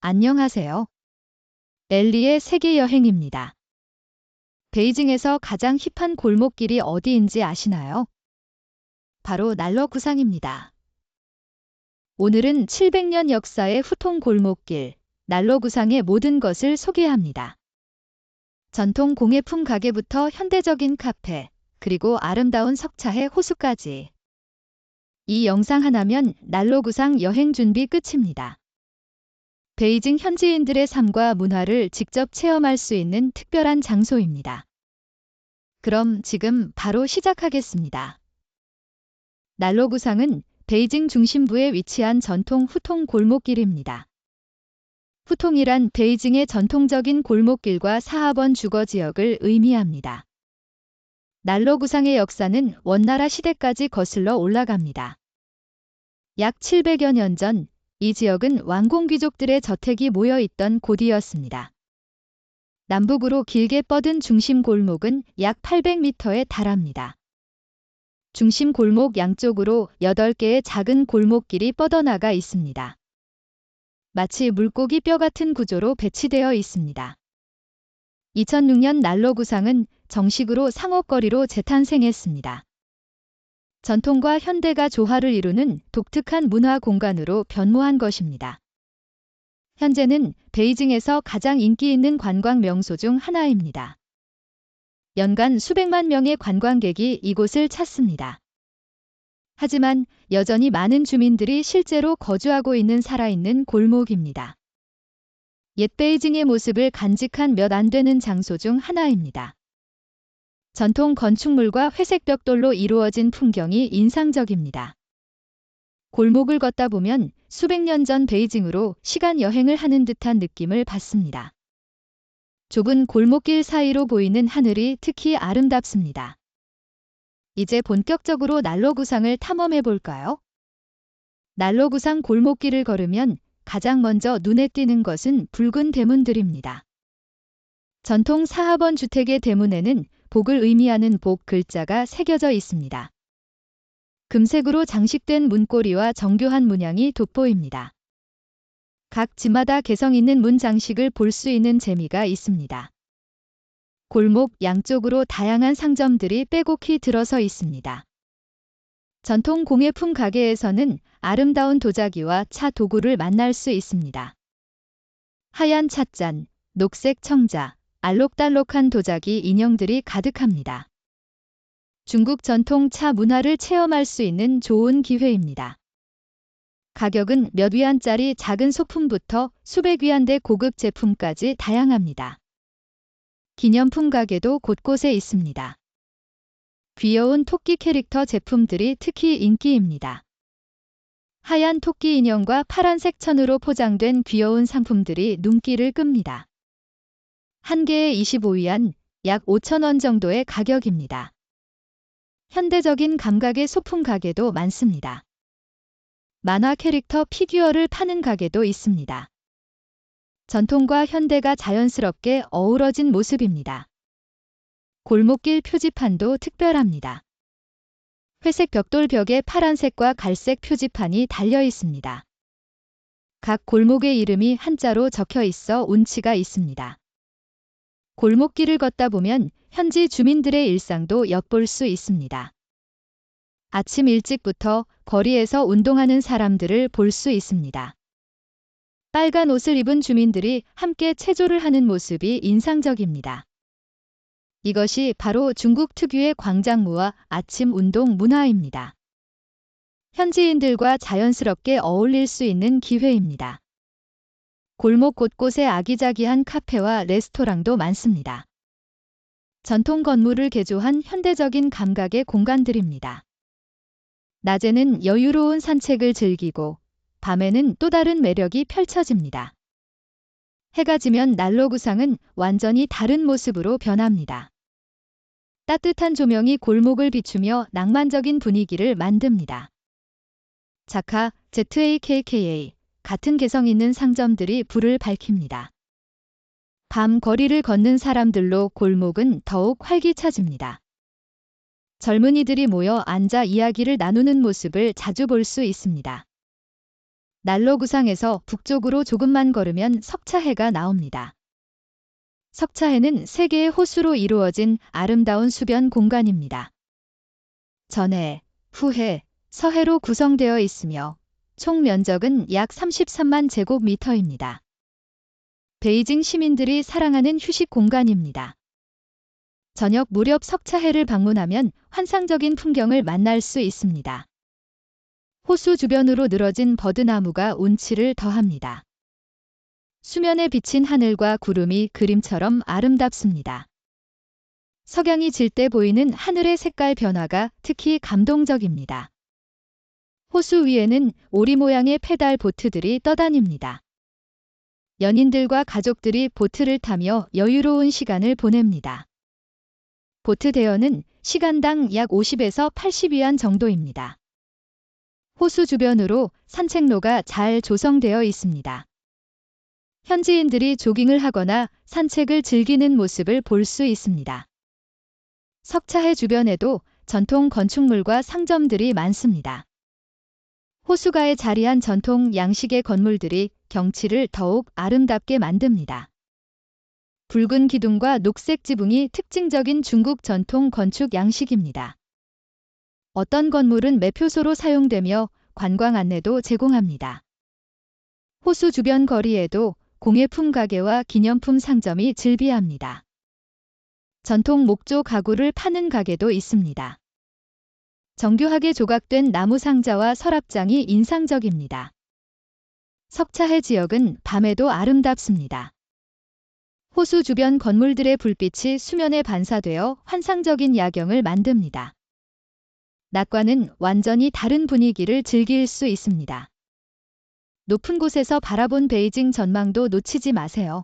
안녕하세요. 엘리의 세계 여행입니다. 베이징에서 가장 힙한 골목길이 어디인지 아시나요? 바로 난로구상입니다. 오늘은 700년 역사의 후통 골목길, 난로구상의 모든 것을 소개합니다. 전통 공예품 가게부터 현대적인 카페, 그리고 아름다운 석차의 호수까지. 이 영상 하나면 난로구상 여행 준비 끝입니다. 베이징 현지인들의 삶과 문화를 직접 체험할 수 있는 특별한 장소입니다. 그럼 지금 바로 시작하겠습니다. 난로구상은 베이징 중심부에 위치한 전통 후통 골목길입니다. 후통이란 베이징의 전통적인 골목길과 사하번 주거 지역을 의미합니다. 난로구상의 역사는 원나라 시대까지 거슬러 올라갑니다. 약 700여 년 전, 이 지역은 왕공 귀족들의 저택이 모여 있던 곳이었습니다. 남북으로 길게 뻗은 중심 골목은 약 800m에 달합니다. 중심 골목 양쪽으로 8개의 작은 골목길이 뻗어나가 있습니다. 마치 물고기 뼈 같은 구조로 배치되어 있습니다. 2006년 난로구상은 정식으로 상업거리로 재탄생했습니다. 전통과 현대가 조화를 이루는 독특한 문화 공간으로 변모한 것입니다. 현재는 베이징에서 가장 인기 있는 관광 명소 중 하나입니다. 연간 수백만 명의 관광객이 이곳을 찾습니다. 하지만 여전히 많은 주민들이 실제로 거주하고 있는 살아있는 골목입니다. 옛 베이징의 모습을 간직한 몇 안 되는 장소 중 하나입니다. 전통 건축물과 회색 벽돌로 이루어진 풍경이 인상적입니다. 골목을 걷다 보면 수백 년 전 베이징으로 시간 여행을 하는 듯한 느낌을 받습니다. 좁은 골목길 사이로 보이는 하늘이 특히 아름답습니다. 이제 본격적으로 난로구상을 탐험해 볼까요? 난로구상 골목길을 걸으면 가장 먼저 눈에 띄는 것은 붉은 대문들입니다. 전통 사하번 주택의 대문에는 복을 의미하는 복 글자가 새겨져 있습니다. 금색으로 장식된 문고리와 정교한 문양이 돋보입니다. 각 집마다 개성 있는 문 장식을 볼 수 있는 재미가 있습니다. 골목 양쪽으로 다양한 상점들이 빼곡히 들어서 있습니다. 전통 공예품 가게에서는 아름다운 도자기와 차 도구를 만날 수 있습니다. 하얀 찻잔, 녹색 청자, 알록달록한 도자기 인형들이 가득합니다. 중국 전통 차 문화를 체험할 수 있는 좋은 기회입니다. 가격은 몇 위안짜리 작은 소품부터 수백 위안대 고급 제품까지 다양합니다. 기념품 가게도 곳곳에 있습니다. 귀여운 토끼 캐릭터 제품들이 특히 인기입니다. 하얀 토끼 인형과 파란색 천으로 포장된 귀여운 상품들이 눈길을 끕니다. 한 개에 25위안, 약 5,000원 정도의 가격입니다. 현대적인 감각의 소품 가게도 많습니다. 만화 캐릭터 피규어를 파는 가게도 있습니다. 전통과 현대가 자연스럽게 어우러진 모습입니다. 골목길 표지판도 특별합니다. 회색 벽돌 벽에 파란색과 갈색 표지판이 달려 있습니다. 각 골목의 이름이 한자로 적혀 있어 운치가 있습니다. 골목길을 걷다 보면 현지 주민들의 일상도 엿볼 수 있습니다. 아침 일찍부터 거리에서 운동하는 사람들을 볼 수 있습니다. 빨간 옷을 입은 주민들이 함께 체조를 하는 모습이 인상적입니다. 이것이 바로 중국 특유의 광장무와 아침 운동 문화입니다. 현지인들과 자연스럽게 어울릴 수 있는 기회입니다. 골목 곳곳에 아기자기한 카페와 레스토랑도 많습니다. 전통 건물을 개조한 현대적인 감각의 공간들입니다. 낮에는 여유로운 산책을 즐기고 밤에는 또 다른 매력이 펼쳐집니다. 해가 지면 난로구상은 완전히 다른 모습으로 변합니다. 따뜻한 조명이 골목을 비추며 낭만적인 분위기를 만듭니다. 자카, ZAKKA 같은 개성 있는 상점들이 불을 밝힙니다. 밤 거리를 걷는 사람들로 골목은 더욱 활기차집니다. 젊은이들이 모여 앉아 이야기를 나누는 모습을 자주 볼 수 있습니다. 난로구상에서 북쪽으로 조금만 걸으면 석차해가 나옵니다. 석차해는 3개의 호수로 이루어진 아름다운 수변 공간입니다. 전해, 후해, 서해로 구성되어 있으며 총 면적은 약 33만 제곱미터입니다. 베이징 시민들이 사랑하는 휴식 공간입니다. 저녁 무렵 석차해를 방문하면 환상적인 풍경을 만날 수 있습니다. 호수 주변으로 늘어진 버드나무가 운치를 더합니다. 수면에 비친 하늘과 구름이 그림처럼 아름답습니다. 석양이 질 때 보이는 하늘의 색깔 변화가 특히 감동적입니다. 호수 위에는 오리 모양의 페달 보트들이 떠다닙니다. 연인들과 가족들이 보트를 타며 여유로운 시간을 보냅니다. 보트 대여는 시간당 약 50에서 80위안 정도입니다. 호수 주변으로 산책로가 잘 조성되어 있습니다. 현지인들이 조깅을 하거나 산책을 즐기는 모습을 볼 수 있습니다. 석차해 주변에도 전통 건축물과 상점들이 많습니다. 호수가에 자리한 전통 양식의 건물들이 경치를 더욱 아름답게 만듭니다. 붉은 기둥과 녹색 지붕이 특징적인 중국 전통 건축 양식입니다. 어떤 건물은 매표소로 사용되며 관광 안내도 제공합니다. 호수 주변 거리에도 공예품 가게와 기념품 상점이 즐비합니다. 전통 목조 가구를 파는 가게도 있습니다. 정교하게 조각된 나무 상자와 서랍장이 인상적입니다. 석차해 지역은 밤에도 아름답습니다. 호수 주변 건물들의 불빛이 수면에 반사되어 환상적인 야경을 만듭니다. 낮과는 완전히 다른 분위기를 즐길 수 있습니다. 높은 곳에서 바라본 베이징 전망도 놓치지 마세요.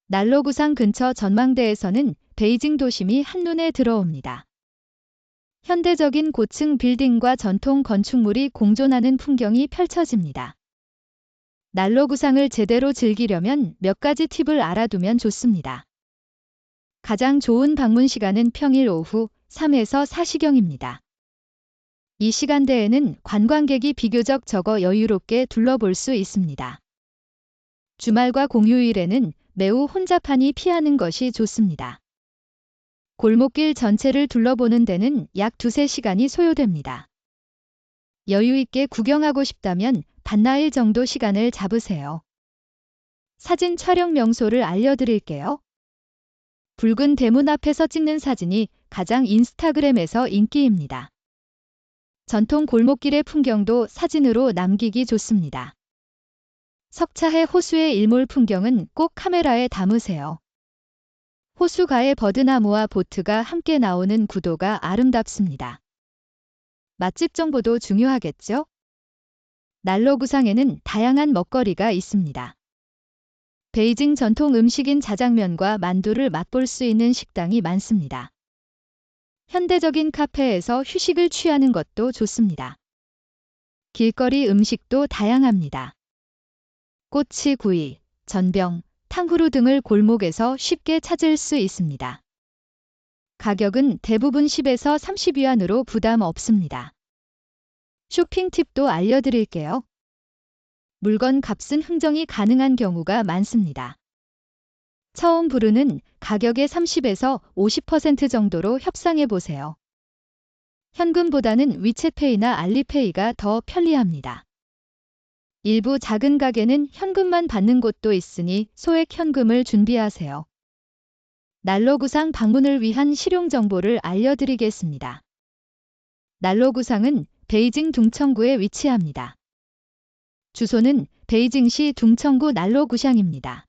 난로구상 근처 전망대에서는 베이징 도심이 한눈에 들어옵니다. 현대적인 고층 빌딩과 전통 건축물이 공존하는 풍경이 펼쳐집니다. 난로구상을 제대로 즐기려면 몇 가지 팁을 알아두면 좋습니다. 가장 좋은 방문 시간은 평일 오후 3에서 4시경입니다. 이 시간대에는 관광객이 비교적 적어 여유롭게 둘러볼 수 있습니다. 주말과 공휴일에는 매우 혼잡하니 피하는 것이 좋습니다. 골목길 전체를 둘러보는 데는 약 2~3시간이 소요됩니다. 여유 있게 구경하고 싶다면 반나절 정도 시간을 잡으세요. 사진 촬영 명소를 알려드릴게요. 붉은 대문 앞에서 찍는 사진이 가장 인스타그램에서 인기입니다. 전통 골목길의 풍경도 사진으로 남기기 좋습니다. 석차해 호수의 일몰 풍경은 꼭 카메라에 담으세요. 호수가의 버드나무와 보트가 함께 나오는 구도가 아름답습니다. 맛집 정보도 중요하겠죠? 난로구상에는 다양한 먹거리가 있습니다. 베이징 전통 음식인 자장면과 만두를 맛볼 수 있는 식당이 많습니다. 현대적인 카페에서 휴식을 취하는 것도 좋습니다. 길거리 음식도 다양합니다. 꼬치구이, 전병, 탕후루 등을 골목에서 쉽게 찾을 수 있습니다. 가격은 대부분 10에서 30위안으로 부담 없습니다. 쇼핑 팁도 알려드릴게요. 물건 값은 흥정이 가능한 경우가 많습니다. 처음 부르는 가격의 30에서 50% 정도로 협상해 보세요. 현금보다는 위챗페이나 알리페이가 더 편리합니다. 일부 작은 가게는 현금만 받는 곳도 있으니 소액 현금을 준비하세요. 난로구상 방문을 위한 실용 정보를 알려드리겠습니다. 난로구상은 베이징 둥청구에 위치합니다. 주소는 베이징시 둥청구 난로구상입니다.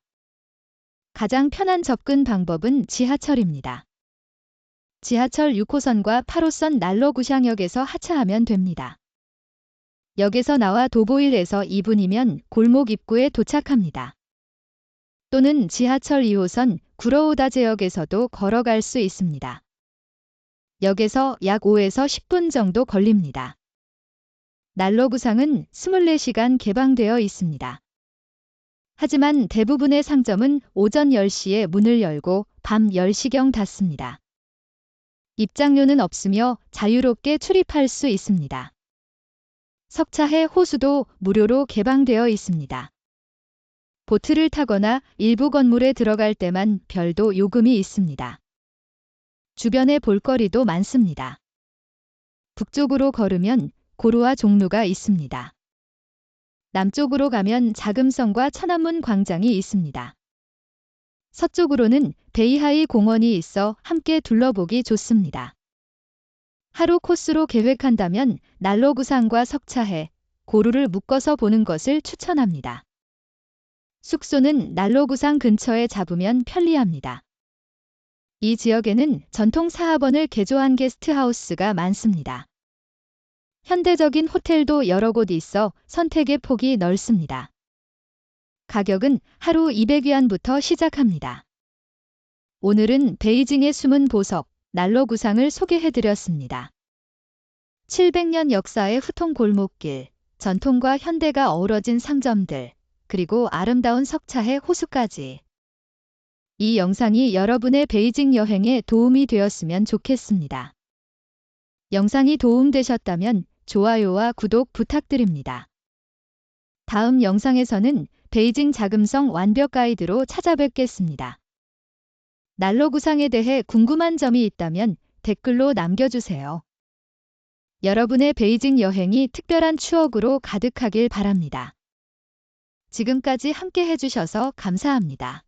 가장 편한 접근 방법은 지하철입니다. 지하철 6호선과 8호선 난로구상역에서 하차하면 됩니다. 역에서 나와 도보일에서 2분이면 골목 입구에 도착합니다. 또는 지하철 2호선 구러오다제역에서도 걸어갈 수 있습니다. 역에서 약 5에서 10분 정도 걸립니다. 난로구상은 24시간 개방되어 있습니다. 하지만 대부분의 상점은 오전 10시에 문을 열고 밤 10시경 닫습니다. 입장료는 없으며 자유롭게 출입할 수 있습니다. 석차해 호수도 무료로 개방되어 있습니다. 보트를 타거나 일부 건물에 들어갈 때만 별도 요금이 있습니다. 주변에 볼거리도 많습니다. 북쪽으로 걸으면 고루와 종루가 있습니다. 남쪽으로 가면 자금성과 천안문 광장이 있습니다. 서쪽으로는 베이하이 공원이 있어 함께 둘러보기 좋습니다. 하루 코스로 계획한다면 난로구상과 석차해, 고루를 묶어서 보는 것을 추천합니다. 숙소는 난로구상 근처에 잡으면 편리합니다. 이 지역에는 전통 사하번을 개조한 게스트하우스가 많습니다. 현대적인 호텔도 여러 곳 있어 선택의 폭이 넓습니다. 가격은 하루 200위안부터 시작합니다. 오늘은 베이징의 숨은 보석, 난로구상을 소개해드렸습니다. 700년 역사의 후통 골목길, 전통과 현대가 어우러진 상점들, 그리고 아름다운 석차해 호수까지. 이 영상이 여러분의 베이징 여행에 도움이 되었으면 좋겠습니다. 영상이 도움되셨다면 좋아요와 구독 부탁드립니다. 다음 영상에서는 베이징 자금성 완벽 가이드로 찾아뵙겠습니다. 난로구상에 대해 궁금한 점이 있다면 댓글로 남겨주세요. 여러분의 베이징 여행이 특별한 추억으로 가득하길 바랍니다. 지금까지 함께 해주셔서 감사합니다.